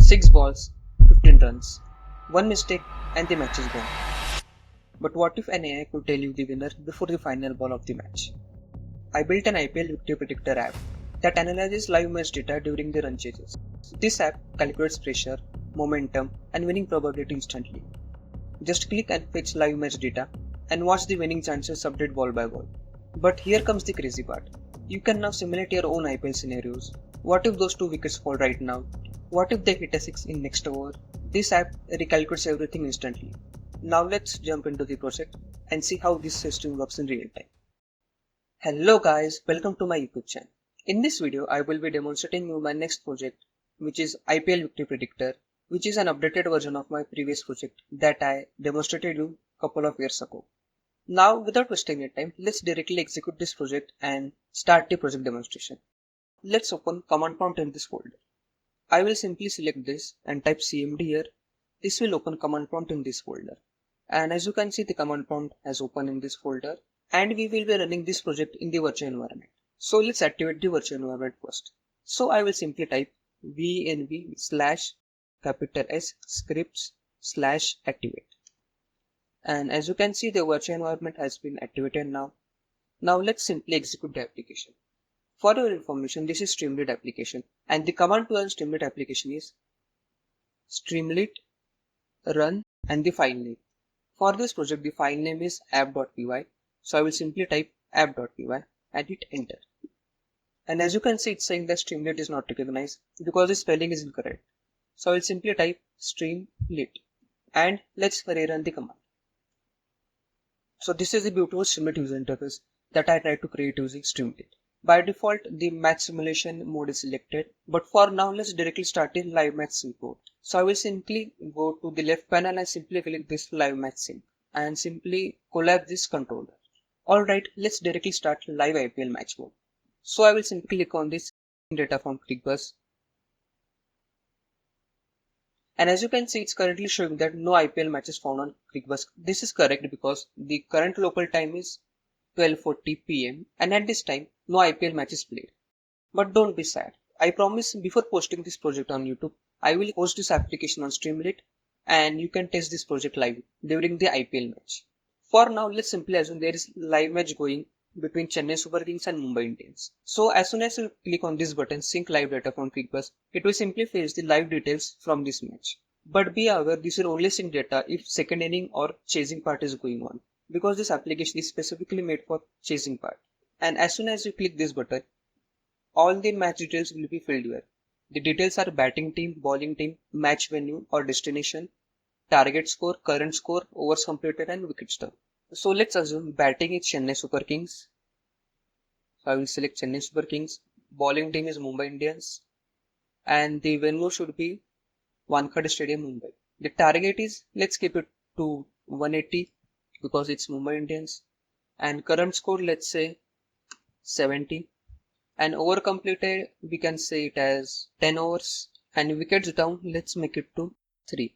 6 balls, 15 runs, 1 mistake and the match is gone. But what if an AI could tell you the winner before the final ball of the match? I built an IPL Win Predictor app that analyzes live match data during the run chases. This app calculates pressure, momentum and winning probability instantly. Just click and fetch live match data and watch the winning chances update ball by ball. But here comes the crazy part. You can now simulate your own IPL scenarios. What if those 2 wickets fall right now? What if they hit a 6 in next over? This app recalculates everything instantly. Now let's jump into the project and see how this system works in real time. Hello guys, welcome to my YouTube channel. In this video, I will be demonstrating you my next project, which is IPL Win Predictor, which is an updated version of my previous project that I demonstrated you a couple of years ago. Now, without wasting your time, let's directly execute this project and start the project demonstration. Let's open command prompt in this folder. I will simply select this and type cmd here. This will open command prompt in this folder. And as you can see, the command prompt has opened in this folder and we will be running this project in the virtual environment. So let's activate the virtual environment first. So I will simply type vnv/S scripts/activate. And as you can see, the virtual environment has been activated now. Now let's simply execute the application. For your information, this is Streamlit application and the command to run Streamlit application is Streamlit run and the file name. For this project, the file name is app.py. So I will simply type app.py and hit enter. And as you can see, it's saying that Streamlit is not recognized because the spelling is incorrect. So I will simply type Streamlit and let's rerun the command. So this is the beautiful Streamlit user interface that I tried to create using Streamlit. By default, the match simulation mode is selected, but for now, let's directly start the live match sync mode. So I will simply go to the left panel and simply click this live match sync and simply collapse this controller. Alright, let's directly start live IPL match mode. So I will simply click on this data from ClickBus. And as you can see, it's currently showing that no IPL matches found on ClickBus. This is correct because the current local time is 12:40 PM and at this time no IPL match is played. But don't be sad. I promise before posting this project on YouTube, I will host this application on Streamlit and you can test this project live during the IPL match. For now, let's simply assume there is live match going between Chennai Super Kings and Mumbai Indians. So as soon as you click on this button, sync live data from ClickBus, it will simply fetch the live details from this match. But be aware, this will only sync data if second inning or chasing part is going on, because this application is specifically made for chasing part. And as soon as you click this button, all the match details will be filled here. The details are batting team, bowling team, match venue or destination, target score, current score, overs completed and wicket stop. So let's assume batting is Chennai Super Kings. So I will select Chennai Super Kings. Bowling team is Mumbai Indians. And the venue should be Wankhede Stadium, Mumbai. The target is, let's keep it to 180 because it's Mumbai Indians. And current score, let's say 70. And over completed, we can say it as 10 overs. And wickets down, let's make it to 3.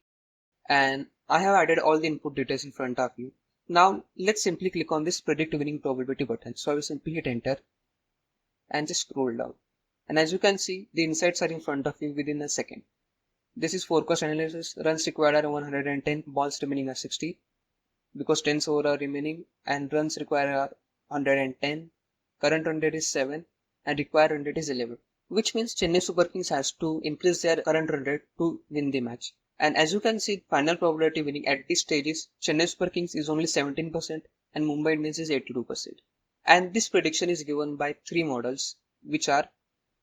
And I have added all the input details in front of you. Now let's simply click on this predict winning probability button. So I will simply hit enter and just scroll down. And as you can see, the insights are in front of you within a second. This is forecast analysis. Runs required are 110, balls remaining are 60 because 10 overs are remaining and runs required are 110. Current run rate is 7 and required run rate is 11, which means Chennai Super Kings has to increase their current run rate to win the match. And as you can see, final probability winning at this stage is Chennai Super Kings is only 17% and Mumbai Indians is 82%. And this prediction is given by 3 models, which are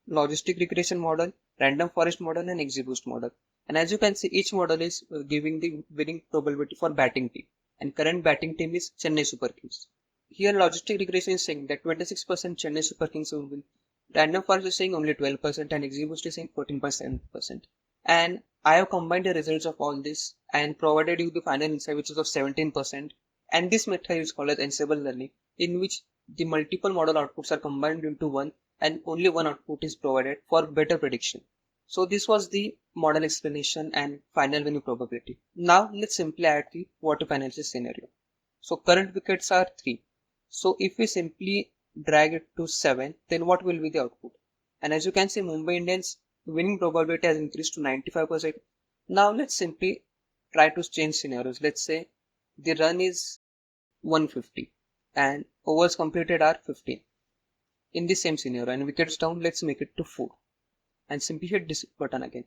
Logistic Regression model, Random Forest model and XGBoost model. And as you can see, each model is giving the winning probability for batting team. And current batting team is Chennai Super Kings. Here Logistic Regression is saying that 26% Chennai Super Kings will win. Random Forest is saying only 12% and XGBoost is saying 14.7%. And I have combined the results of all this and provided you the final insight, which is of 17%. And this method is called as Ensemble learning, in which the multiple model outputs are combined into one and only one output is provided for better prediction. So this was the model explanation and final winning probability. Now let's simply add the what if analysis scenario. So current wickets are 3. So if we simply drag it to 7, then what will be the output? And as you can see, Mumbai Indians winning probability has increased to 95%. Now let's simply try to change scenarios. Let's say the run is 150 and overs completed are 15. In the same scenario, and wickets down, let's make it to 4 and simply hit this button again.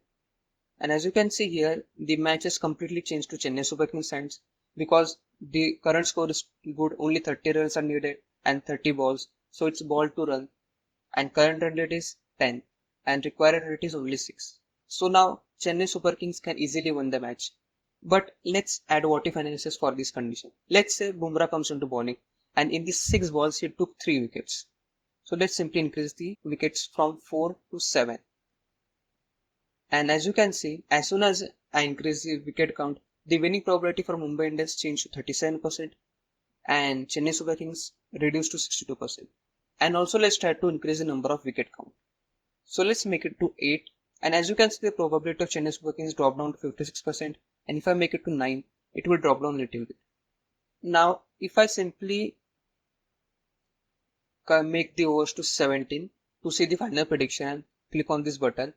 And as you can see here, the match has completely changed to Chennai Super Kings hands because the current score is good, only 30 runs are needed and 30 balls. So it's ball to run and current run rate is 10 and required run rate is only 6. So now Chennai Super Kings can easily win the match. But let's add what if analysis for this condition. Let's say Bumrah comes into bowling and in the 6 balls he took 3 wickets. So let's simply increase the wickets from 4 to 7. And as you can see, as soon as I increase the wicket count, the winning probability for Mumbai Indians changed to 37% and Chennai Super Kings reduced to 62%. And also let's try to increase the number of wicket count. So let's make it to 8. And as you can see, the probability of Chennai Super Kings drop down to 56%. And if I make it to 9, it will drop down a little bit. Now, if I simply make the overs to 17 to see the final prediction and click on this button,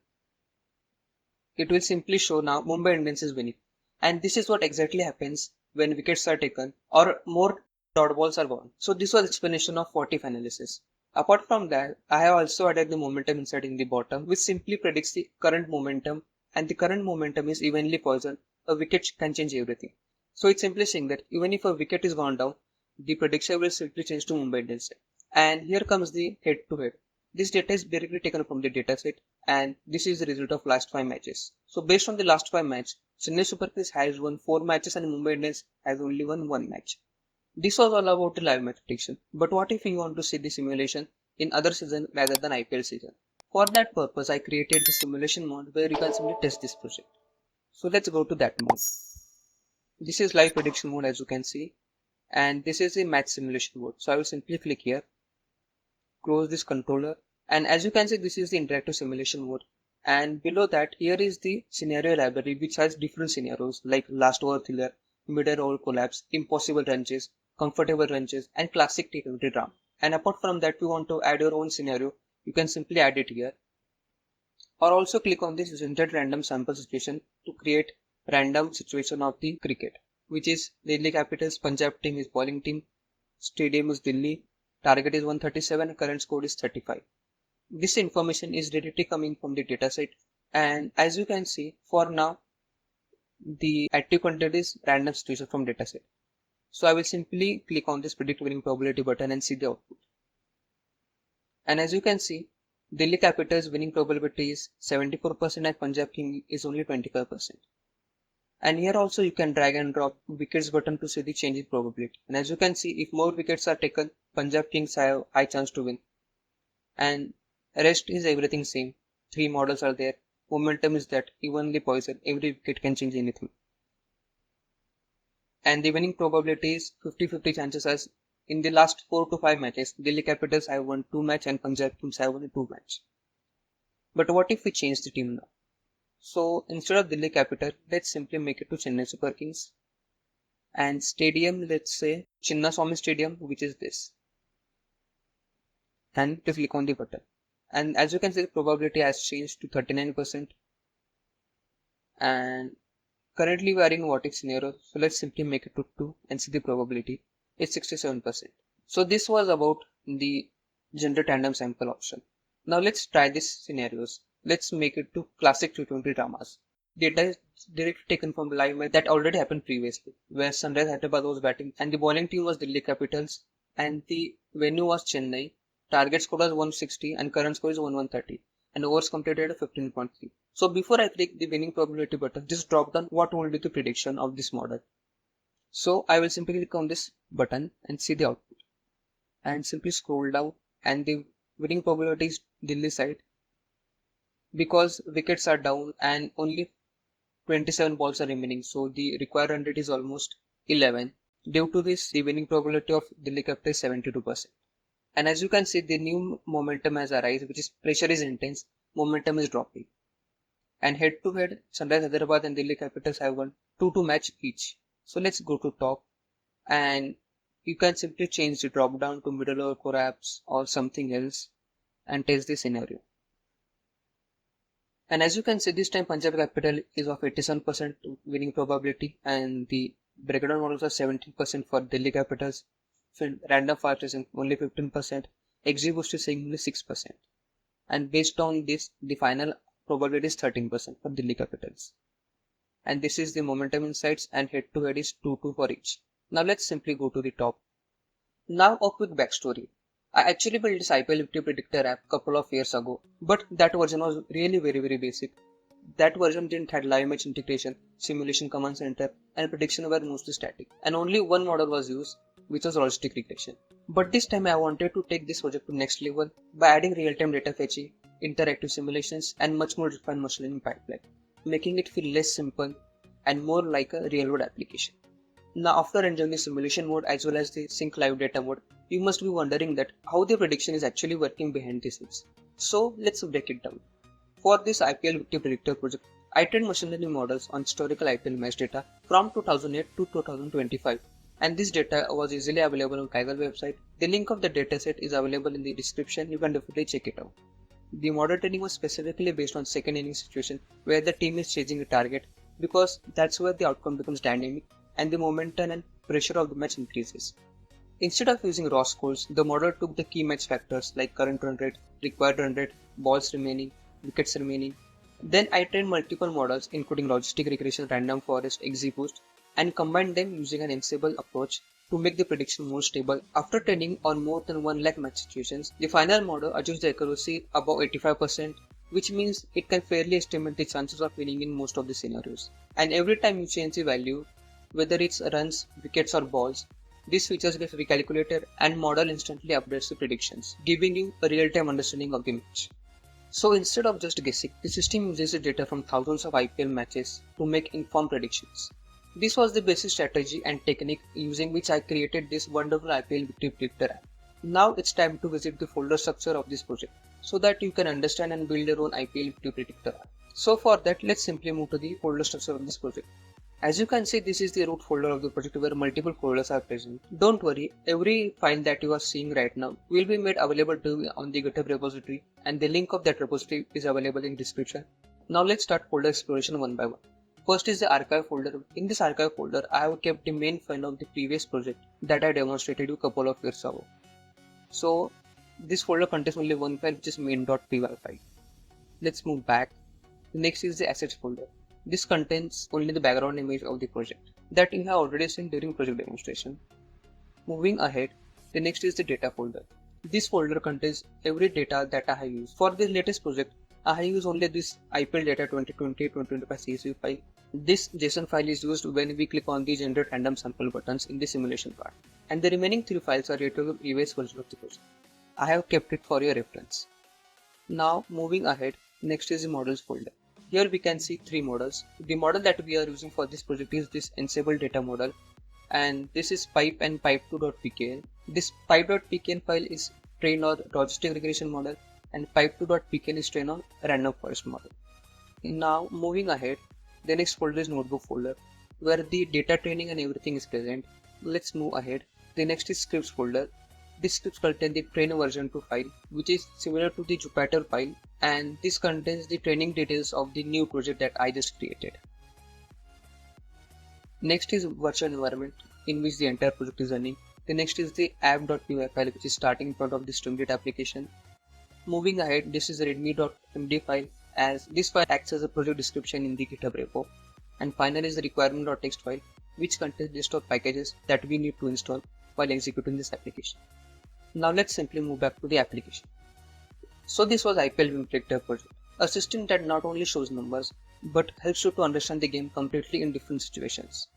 it will simply show now Mumbai Indians is winning. And this is what exactly happens when wickets are taken or more dot balls are gone. So this was explanation of what if analysis. Apart from that, I have also added the momentum inside in the bottom, which simply predicts the current momentum, and the current momentum is evenly poisoned. A wicket can change everything. So it's simply saying that even if a wicket is gone down, the prediction will simply change to Mumbai Indians. And here comes the head to head. This data is directly taken from the dataset, and this is the result of last 5 matches. So based on the last 5 matches, Chennai Super Kings has won 4 matches and Mumbai Indians has only won 1 match. This was all about the live match prediction. But what if you want to see the simulation in other season rather than IPL season? For that purpose, I created the simulation mode where you can simply test this project. So let's go to that mode. This is live prediction mode as you can see, and this is the match simulation mode. So I will simply click here, close this controller, and as you can see, this is the interactive simulation mode. And below that, here is the scenario library which has different scenarios like last over thriller, mid over collapse, impossible ranges, comfortable ranges, and classic T20 drama. And apart from that, if you want to add your own scenario, you can simply add it here. Or also click on this generate random sample situation to create random situation of the cricket, which is Delhi Capitals, Punjab team is bowling team, stadium is Delhi, target is 137, current score is 35. This information is directly coming from the dataset, and as you can see, for now, the active content is random situation from dataset. So I will simply click on this predict winning probability button and see the output. And as you can see, Delhi Capitals winning probability is 74% and Punjab King is only 25%. And here also you can drag and drop wickets button to see the change in probability. And as you can see, if more wickets are taken, Punjab Kings have high chance to win. And rest is everything same. 3 models are there. Momentum is that evenly poisoned. Every wicket can change anything. And the winning probability is 50-50 chances as in the last 4 to 5 matches, Delhi Capitals have won 2 matches and Punjab Kings have won 2 matches. But what if we change the team now? So instead of Delhi Capital, let's simply make it to Chennai Super Kings. And stadium, let's say Chinnaswamy Stadium, which is this. And to click on the button. And as you can see, the probability has changed to 39%. And currently we are in what if scenario. So let's simply make it to 2 and see the probability. It's 67%. So this was about the generate random sample option. Now let's try these scenarios. Let's make it to classic T20 dramas. Data is directly taken from the live match that already happened previously, where Sunrise Hyderabad was batting and the bowling team was Delhi Capitals and the venue was Chennai. Target score was 160 and current score is 1130 and overs completed at 15.3. So before I click the winning probability button, just drop down what will be the prediction of this model. So I will simply click on this button and see the output and simply scroll down, and the winning probability is Delhi side because wickets are down and only 27 balls are remaining. So the required run rate is almost 11. Due to this, the winning probability of Delhi Capital is 72%. And as you can see, the new momentum has arisen, which is pressure is intense, momentum is dropping. And head to head, Sunrise Hyderabad and Delhi Capitals have won 2-2 match each. So let's go to top, and you can simply change the drop down to middle or collapse or something else and test the scenario. And as you can see, this time Punjab Capital is of 87% winning probability, and the breakdown models are 17% for Delhi Capitals. Random Fast is only 15%. XGBoost is saying only 6%. And based on this, the final probability is 13% for Delhi Capitals. And this is the momentum insights, and head to head is 2-2 for each. Now let's simply go to the top. Now a quick backstory. I actually built this IPL Win Predictor app a couple of years ago, but that version was really very basic. That version didn't have live match integration, simulation command center, and prediction were mostly static, and only one model was used, which was Logistic Regression. But this time I wanted to take this project to next level by adding real-time data fetching, interactive simulations, and much more refined machine learning pipeline, making it feel less simple and more like a real-world application. Now, after enjoying the simulation mode as well as the sync live data mode, you must be wondering that how the prediction is actually working behind the scenes. So let's break it down. For this IPL Win Predictor project, I trained machine learning models on historical IPL match data from 2008 to 2025, and this data was easily available on Kaggle website. The link of the dataset is available in the description. You can definitely check it out. The model training was specifically based on second inning situation where the team is chasing a target, because that's where the outcome becomes dynamic and the momentum and pressure of the match increases. Instead of using raw scores, the model took the key match factors like current run rate, required run rate, balls remaining, wickets remaining. Then I trained multiple models including Logistic, Regression, Random Forest, XGBoost, and combined them using an Ensemble approach to make the prediction more stable. After training on more than 1 lakh match situations, the final model achieves the accuracy above 85%, which means it can fairly estimate the chances of winning in most of the scenarios. And every time you change the value, whether it's runs, wickets or balls, these features get recalculated and model instantly updates the predictions, giving you a real-time understanding of the match. So instead of just guessing, the system uses the data from thousands of IPL matches to make informed predictions. This was the basic strategy and technique using which I created this wonderful IPL Win Predictor app. Now it's time to visit the folder structure of this project so that you can understand and build your own IPL Win Predictor app. So for that, let's simply move to the folder structure of this project. As you can see, this is the root folder of the project where multiple folders are present. Don't worry, every file that you are seeing right now will be made available to you on the GitHub repository, and the link of that repository is available in description. Now let's start folder exploration one by one. First is the archive folder. In this archive folder, I have kept the main file of the previous project that I demonstrated you a couple of years ago. So this folder contains only one file, which is main.py file. Let's move back. The next is the assets folder. This contains only the background image of the project that you have already seen during project demonstration. Moving ahead, the next is the data folder. This folder contains every data that I have used. For this latest project, I have used only this IPL data 2020-2025 CSV file. This JSON file is used when we click on the generate random sample buttons in the simulation part. And the remaining 3 files are related to the previous version of the project. I have kept it for your reference. Now moving ahead, next is the models folder. Here we can see 3 models. The model that we are using for this project is this Ensemble data model, and this is pipe and pipe2.pkn. This pipe.pkn file is trained on Logistic regression model, and pipe2.pkn is trained on random forest model. Now moving ahead, the next folder is notebook folder where the data training and everything is present. Let's move ahead. The next is scripts folder. This scripts contain the train version 2 file, which is similar to the Jupyter file, and this contains the training details of the new project that I just created. Next is virtual environment in which the entire project is running. The next is the app.py file, which is starting point of the Streamlit application. Moving ahead, this is the readme.md file, as this file acts as a project description in the GitHub repo. And finally is the requirement.txt file, which contains list of packages that we need to install while executing this application. Now let's simply move back to the application. So this was IPL Win Predictor project, a system that not only shows numbers but helps you to understand the game completely in different situations.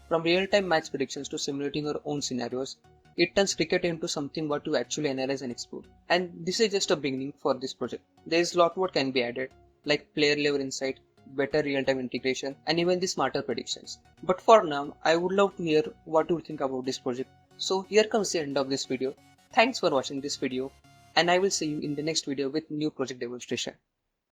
From real-time match predictions to simulating your own scenarios, it turns cricket into something what you actually analyze and explore. And this is just a beginning for this project. There is a lot more can be added, like player level insight, better real-time integration, and even the smarter predictions. But for now, I would love to hear what you think about this project. So here comes the end of this video. Thanks for watching this video, and I will see you in the next video with new project demonstration.